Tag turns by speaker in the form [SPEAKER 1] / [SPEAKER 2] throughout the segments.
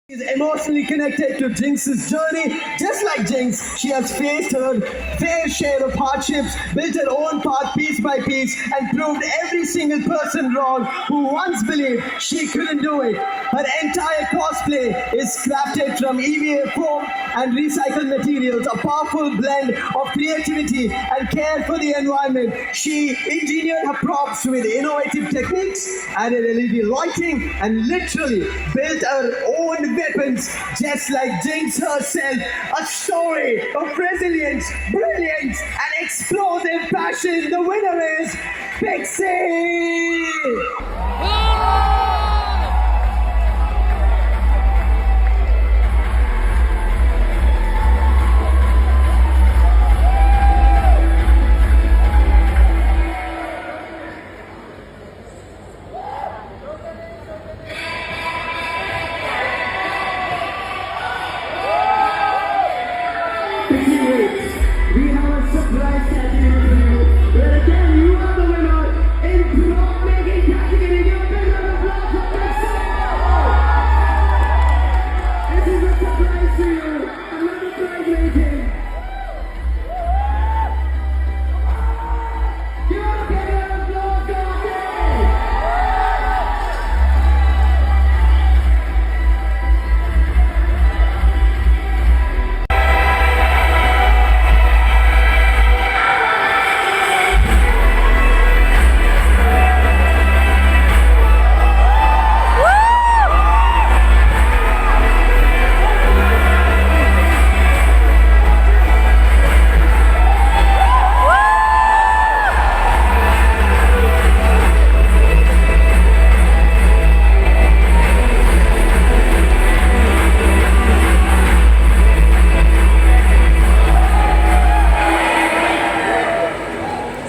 [SPEAKER 1] Is emotionally connected to Jinx's journey. Just like Jinx, she has faced her fair share of hardships, built her own path piece by piece, and proved every single person wrong who once believed she couldn't do it. Her entire cosplay is crafted from EVA foam and recycled materials, a powerful blend of creativity and care for the environment. She engineered her props with innovative techniques, added LED lighting, and literally built her own weapons, just like Jinx herself. A story of resilience, brilliance, and explosive passion. The winner is Pixie! We have a surprise category for you. Where again, you are the winner in prop making category. Give a big round of applause for Pixel. This is a surprise to you. Another prize making. Give a big round of applause for Pixel.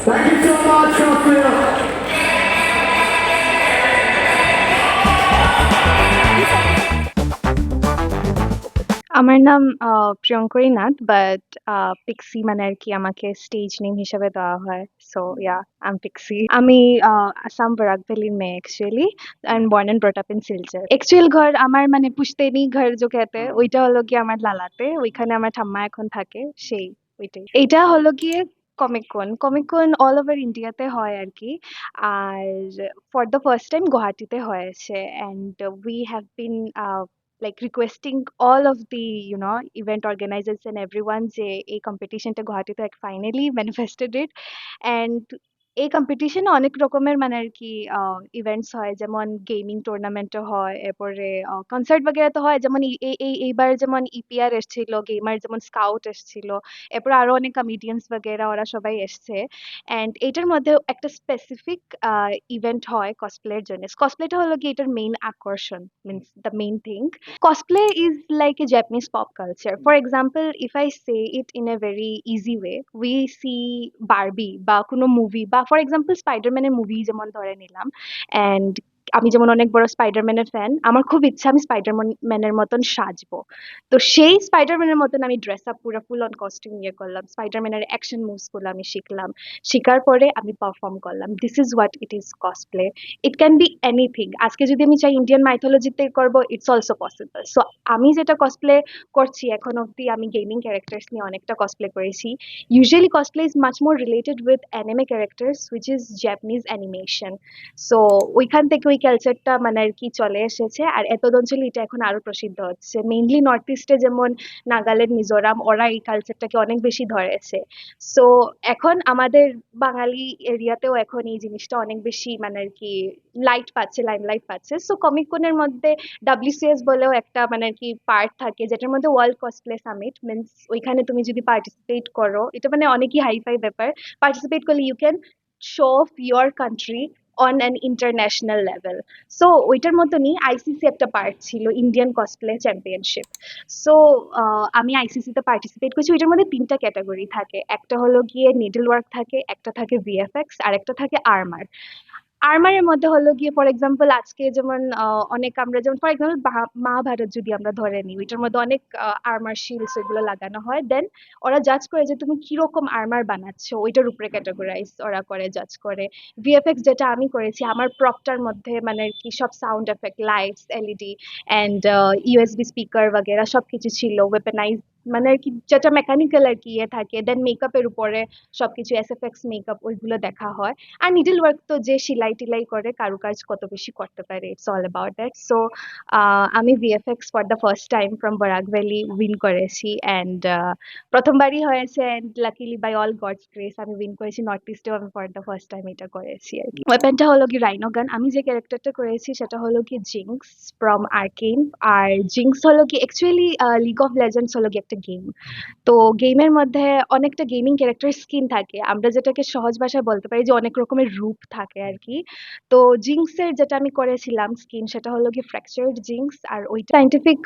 [SPEAKER 1] Thank you so much, Sophia.
[SPEAKER 2] আমার নাম প্রিয়ঙ্করী Nath, but Pixie মানে আর কি আমাকে stage name হিসাবে দেওয়া হয়। So yeah, I am Pixie. আমি আসাম বরাক ভ্যালির মেয়ে actually, and born and brought up in Silchar. Actual ঘর আমার মানে পুশ্তৈনী ঘর যে খেতে, ওইটা হলো গিয়ে আমার লালাতে, ওইখানে আমার ঠাম্মা এখন থাকে, সেই ওইটাই। এইটা হলো গিয়ে কমিক কন অল ওভার ইন্ডিয়াতে হয় আর কি। আর ফর দ্য ফার্স্ট টাইম গুয়াহাটিতে হয়েছে, and we have been like requesting all of the event organizers and everyone যে এই কম্পিটিশনটা গুয়াহাটিতে ফাইনালি ম্যানিফেস্টেড ইট। অ্যান্ড এই কম্পিটিশনে অনেক রকমের মানে আর কি ইভেন্টস হয়, যেমন গেমিং টুর্নামেন্টও হয়, এরপরে কনসার্ট বগেরা তো হয়, যেমন এইবার যেমন ইপিআর এসেছিল, গেমার যেমন স্কাউট এসেছিল, এরপর আরো অনেক কমেডিয়ান্স বগেরা, ওরা সবাই এসছে। অ্যান্ড এটার মধ্যে একটা স্পেসিফিক ইভেন্ট হয় কসপ্লের জন্য। কসপ্লেটা হলো কি এটার মেইন আকর্ষণ, means the main thing. Cosplay is like a Japanese pop culture. For example, if I say it in a very easy way, we see Barbie বা কোনো মুভি, বা ফর এক্সাম্পল স্পাইডারম্যানের মুভি যেমন ধরে নিলাম, অ্যান্ড আমি যেমন অনেক বড় স্পাইডারম্যানের ফ্যান, আমার খুব ইচ্ছা আমি স্পাইডারম্যানের মতন সাজবো। তো সেই স্পাইডারম্যানের মতন আমি ড্রেস আপ পুরো ফুল অন কস্টিউম ইয়ে করলাম, স্পাইডারম্যানের অ্যাকশন মুভস গুলো আমি শিখলাম, শিখার পরে আমি পারফর্ম করলাম। This is what it is cosplay. It can be anything. আজকে যদি আমি চাই ইন্ডিয়ান মাইথোলজিতে করব, ইটস অলসো পসিবল। সো আমি যেটা কসপ্লে করছি এখন অব্দি, আমি গেমিং ক্যারেক্টার্স নিয়ে অনেকটা কসপ্লে করেছি। Usually cosplay is much more related with anime characters which is Japanese animation. So ওইখান থেকে ওই কালচারটা মানে আর কি চলে এসেছে, আর এতদ অঞ্চলে এটা এখন আরো প্রসিদ্ধ হচ্ছে। মেইনলি নর্থ ইস্টে যেমন নাগাল্যান্ড, মিজোরাম, ওরা এই কালচারটাকে অনেক বেশি ধরেছে। সো এখন আমাদের বাঙালি এরিয়াতেও এখন এই জিনিসটা অনেক বেশি মানে আর কি লাইট পাচ্ছে, লাইমলাইট পাচ্ছে। সো কমিক কনের মধ্যে ডাব্লিউসিএস বলেও একটা মানে আর কি পার্ট থাকে, যেটার মধ্যে ওয়ার্ল্ড কসপ্লে সামিট মিনস, ওইখানে তুমি যদি পার্টিসিপেট করো, এটা মানে অনেকই হাইফাই ব্যাপার। পার্টিসিপেট করলে you can show off your country on an international level. So ওইটার মতনই আইসিসি একটা পার্ট ছিল, ইন্ডিয়ান কসপ্লে চ্যাম্পিয়নশিপ। সো আমি আইসিসিতে পার্টিসিপেট করছি। ওইটার মধ্যে তিনটা ক্যাটাগরি থাকে, একটা হলো গিয়ে নিডল ওয়ার্ক থাকে, একটা থাকে ভিএফএক্স, আর একটা থাকে আর্মার। আর্মারের মধ্যে হলো গিয়ে ফর এক্সাম্পল আজকে যেমন অনেক আমরা যেমন ফর এক্সাম্পল মহাভারত যদি আমরা ধরে নিই ওইটার মধ্যে অনেক আর্মার শিল্ডস এগুলো লাগানো হয় দেন ওরা জাজ করে যে তুমি কিরকম আর্মার বানাচ্ছো ওইটার উপরে ক্যাটাগরাইজ ওরা করে জাজ করে ভিএফএক্স যেটা আমি করেছি আমার প্রপটার মধ্যে মানে কি সব sound effect lights LED and USB speaker वगैरह সবকিছু ছিল ওয়েপেনাইজ মানে আর কি যেটা মেকানিক্যাল আর কি ইয়ে থাকে দেন মেকআপের উপরে সবকিছু এসএফএক্স মেকআপ ওইগুলো দেখা হয় আর নিডল ওয়ার্ক তো যে সেলাই টিলাই করে কারুকাজ কত বেশি করতে পারে it's all about that so আমি VFX for the first time from Barak valley win করেছি অ্যান্ড প্রথমবারই হয়েছে and luckily by all God's grace আমি উইন করেছি নর্থ ইস্টেও আমি ফর দ্য ফার্স্ট টাইম এটা করেছি আর কি ওয়েপেনটা হলো কি রাইনো গান আমি যে ক্যারেক্টারটা করেছি সেটা হলো কি জিঙ্কস ফ্রম আর্কেন আর জিঙ্কস হলো কি অ্যাকচুয়ালি লিগ অফ লেজেন্ডস হলো কি একটা গেম তো গেমের মধ্যে অনেকটা গেমিং ক্যারেক্টার স্কিন থাকে আমরা যেটাকে সহজ ভাষায় বলতে পারি যে অনেক রকমের রূপ থাকে আর কি তো জিঙ্কসের যেটা আমি করেছিলাম স্কিন সেটা হলো কি ফ্র্যাকচার্ড জিঙ্কস আর ওইটা সাইন্টিফিক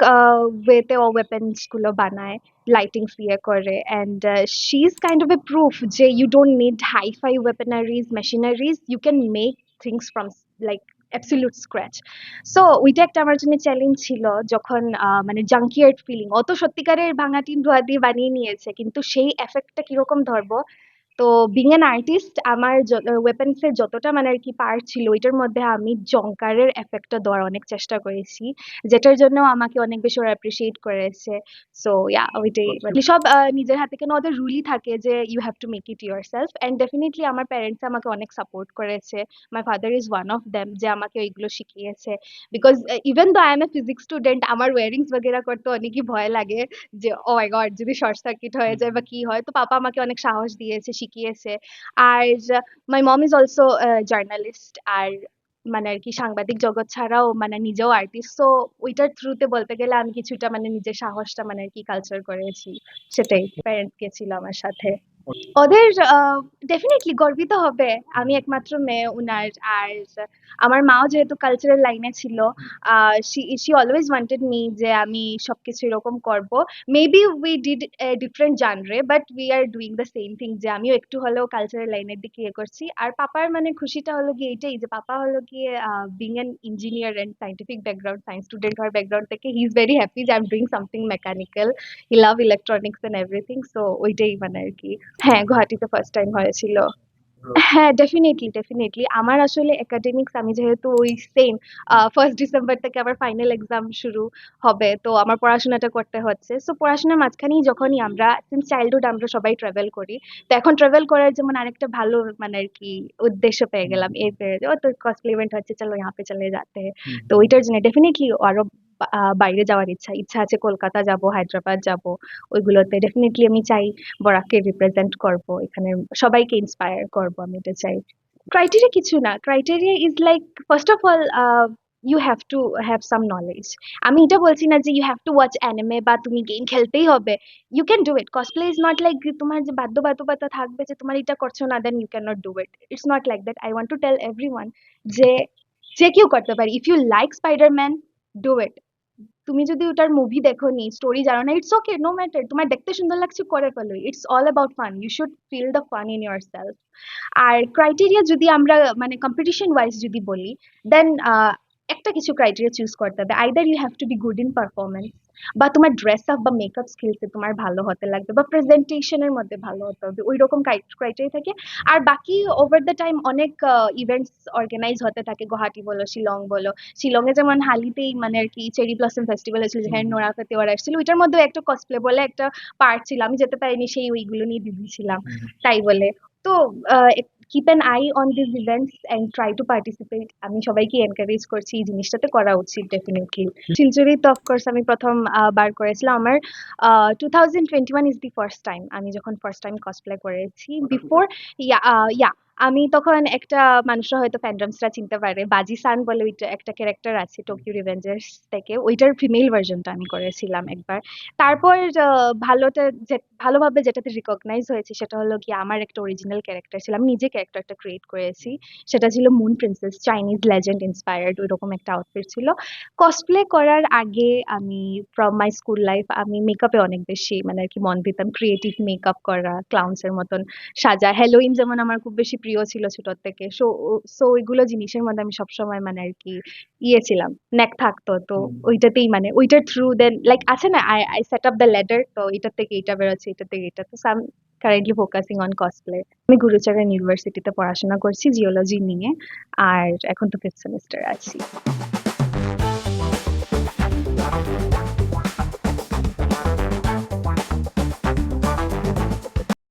[SPEAKER 2] ওয়েতে ও ওয়েপন্স গুলো বানায় লাইটিংস দিয়ে করে and she is kind of a proof যে you don't need hi-fi weaponries machineries you can make things from like absolute scratch so ওইটা একটা আমার জন্য চ্যালেঞ্জ ছিল যখন মানে জাঙ্কিয়ার্ড ফিলিং অত সত্যিকারের ভাঙা টিন ধোয়া দিয়ে বানিয়ে নিয়েছে কিন্তু সেই এফেক্টটা কিরকম ধরবো তো বিং অ্যান আর্টিস্ট আমার ওয়েপন্স এর যতটা মানে আর কি পার্ট ছিল ওইটার মধ্যে আমি জংকারের এফেক্টটা দেওয়ার অনেক চেষ্টা করেছি যেটার জন্য আমাকে অনেক বেশি ওরা অ্যাপ্রিসিয়েট করেছে সো ইয়া ওইটাই মানে সব নিজের হাতে কেন ওদের রুলই থাকে যে you have to make it yourself and definitely আমার প্যারেন্টস আমাকে অনেক সাপোর্ট করেছে my father is one of them যে আমাকে ওইগুলো শিখিয়েছে because even though I am a physics student আমার ওয়ারিংস वगैरह করতে অনেকই ভয় লাগে যে ও মাই গড যদি শর্ট সার্কিট হয়ে যায় বা কি হয় তো পাপা আমাকে অনেক সাহস দিয়েছে শিখিয়েছে আর মাই মম ইজ অলসো জার্নালিস্ট আর মানে আর কি সাংবাদিক জগৎ ছাড়াও মানে নিজেও আর্টিস্ট তো ওইটার থ্রুতে বলতে গেলে আমি কিছুটা মানে নিজের সাহসটা মানে আর কি কালচার করেছি সেটাই প্যারেন্টস গেছিল আমার সাথে ওদের ডেফিনেটলি গর্বিত হবে আমি একমাত্র মেয়ে উনার আর আমার মাও যেহেতু কালচারাল লাইনে ছিল শি অলওয়েজ ওয়ান্টেড মি যে আমি সবকিছু এরকম করব maybe we did different genre but we are doing the same thing যে আমিও একটু হলেও কালচারাল লাইনের দিকে ইয়ে করছি আর পাপার মানে খুশিটা হলো গিয়ে এটাই যে পাপা হলো গিয়ে being an engineer and scientific background science student হওয়ার ব্যাকগ্রাউন্ড থেকে হি ইজ ভেরি হ্যাপি যে I am doing something mechanical he love electronics and everything so ওইটাই মানে আর কি হ্যাঁ গুয়াহাটিতে ফার্স্ট টাইম হয়েছিল হ্যাঁ ডেফিনেটলি ডেফিনেটলি আমার আসলে একাডেমিক্স আমি যেহেতু ওই সেম 1st ডিসেম্বর থেকে আবার ফাইনাল এক্সাম শুরু হবে তো আমার পড়াশোনাটা করতে হচ্ছে সো পড়াশোনার মাঝখানেই যখনই আমরা সিন্স চাইল্ডহুড আমরা সবাই ট্রাভেল করি তো এখন ট্রাভেল করার যেমন আরেকটা ভালো মানে আর কি উদ্দেশ্য পেয়ে গেলাম এই পেয়ে যে ও তো কসপ্লে ইভেন্ট হচ্ছে চলো यहाँ पे চলে যাতে हैं। তো ওইটার জন্য ডেফিনেটলি আরো বাইরে যাওয়ার ইচ্ছা ইচ্ছা আছে কলকাতা যাব হায়দ্রাবাদ যাব ওইগুলোতে ডেফিনেটলি আমি চাই বরাককে রিপ্রেজেন্ট করব এখানে সবাইকে ইন্সপায়ার করব আমি এটা চাই ক্রাইটেরিয়া কিছু না criteria is like first of all you have to have some knowledge আমি এটা বলছি না যে you have to watch anime বা তুমি গেম খেলতেই হবে you can do it cosplay is not like তোমার যে বাধ্যবাধকতা থাকবে যে তোমার এটা করছো না then you can not do it it's not like that I want to tell everyone যে যে কেউ করতে পারে if you like Spiderman do it তুমি যদি ওটার মুভি দেখোনি স্টোরি জানো না ইটস ওকে নো ম্যাটার তোমার দেখতে সুন্দর লাগছে করে ফেলো it's all about fun you should feel the fun in your self আর ক্রাইটেরিয়া যদি আমরা মানে কম্পিটিশন ওয়াইজ যদি বলি দেন একটা কিছু ক্রাইটেরিয়া চুজ করতে হবে either you have to be good in performance বা তোমার ড্রেস আপ বা মেকআপ স্কিলসে তোমার ভালো হতে লাগবে বা প্রেজেন্টেশনের মধ্যে ভালো হতে হবে ওই রকম ক্রাইটেরিয়া থাকে আর বাকি ওভার দ্য টাইম অনেক ইভেন্টস অর্গানাইজ হতে থাকে গুয়াহাটি বলো শিলং বলো শিলংয়ে যেমন হালিতেই মানে আর কি চেরি ব্লসম ফেস্টিভ্যাল হয়েছিল যেখানে নোরা ফতেওয়ার আসছিল ওইটার মধ্যে একটা কসপ্লে বলে একটা পার্ট ছিল আমি যেতে পারিনি সেই ওইগুলো নিয়ে বিজি ছিলাম তাই বলে তো keep an I on this events and try to participate আমি সবাইকে এনকারেজ করছি এই জিনিসটাতে করা উচিত ডেফিনেটলি শিলচুরি তো অফকোর্স আমি প্রথম বার করেছিলাম আমার 2021 ইজ দি ফার্স্ট টাইম আমি যখন ফার্স্ট টাইম কসপ্লে করেছি বিফোর ইয়া আমি তখন একটা মানুষরা হয়তো ফ্যান্ডমসরা চিনতে পারে বাজি সান বলে ওইটা একটা ক্যারেক্টার আছে টোকিও রিভেঞ্জার্স থেকে ওইটার ফিমেল ভার্জনটা আমি করেছিলাম একবার তারপর ভালোভাবে যেটাতে রিকগনাইজ হয়েছে সেটা হলো কি আমার একটা অরিজিনাল ক্যারেক্টার ছিল আমি নিজে ক্যারেক্টারটা ক্রিয়েট করেছি সেটা ছিল moon princess Chinese legend inspired ওইরকম একটা আউটফিট ছিল কসপ্লে করার আগে আমি ফ্রম মাই স্কুল লাইফ আমি মেকআপে অনেক বেশি মানে আর কি মন দিতাম ক্রিয়েটিভ মেকআপ করা ক্লাউন্সের মতন সাজা হ্যালোইন যেমন আমার খুব বেশি প্রিয় ছিল ছোট থেকে। সো ওইগুলো জিনিসের মধ্যে আমি সবসময় মানে আর কি ছিলাম, নেক থাকতো। তো ওইটাতেই মানে ওইটার থ্রু দেন লাইক আছে না, I set up the ladder, তো এটা থেকে এটা বেরোচ্ছে, এটা থেকে এটা। তো I am currently focusing on cosplay. আমি গুরুচরণ ইউনিভার্সিটিতে পড়াশোনা করছি জিওলজি নিয়ে, আর এখন তো 5th সেমিস্টার আছি।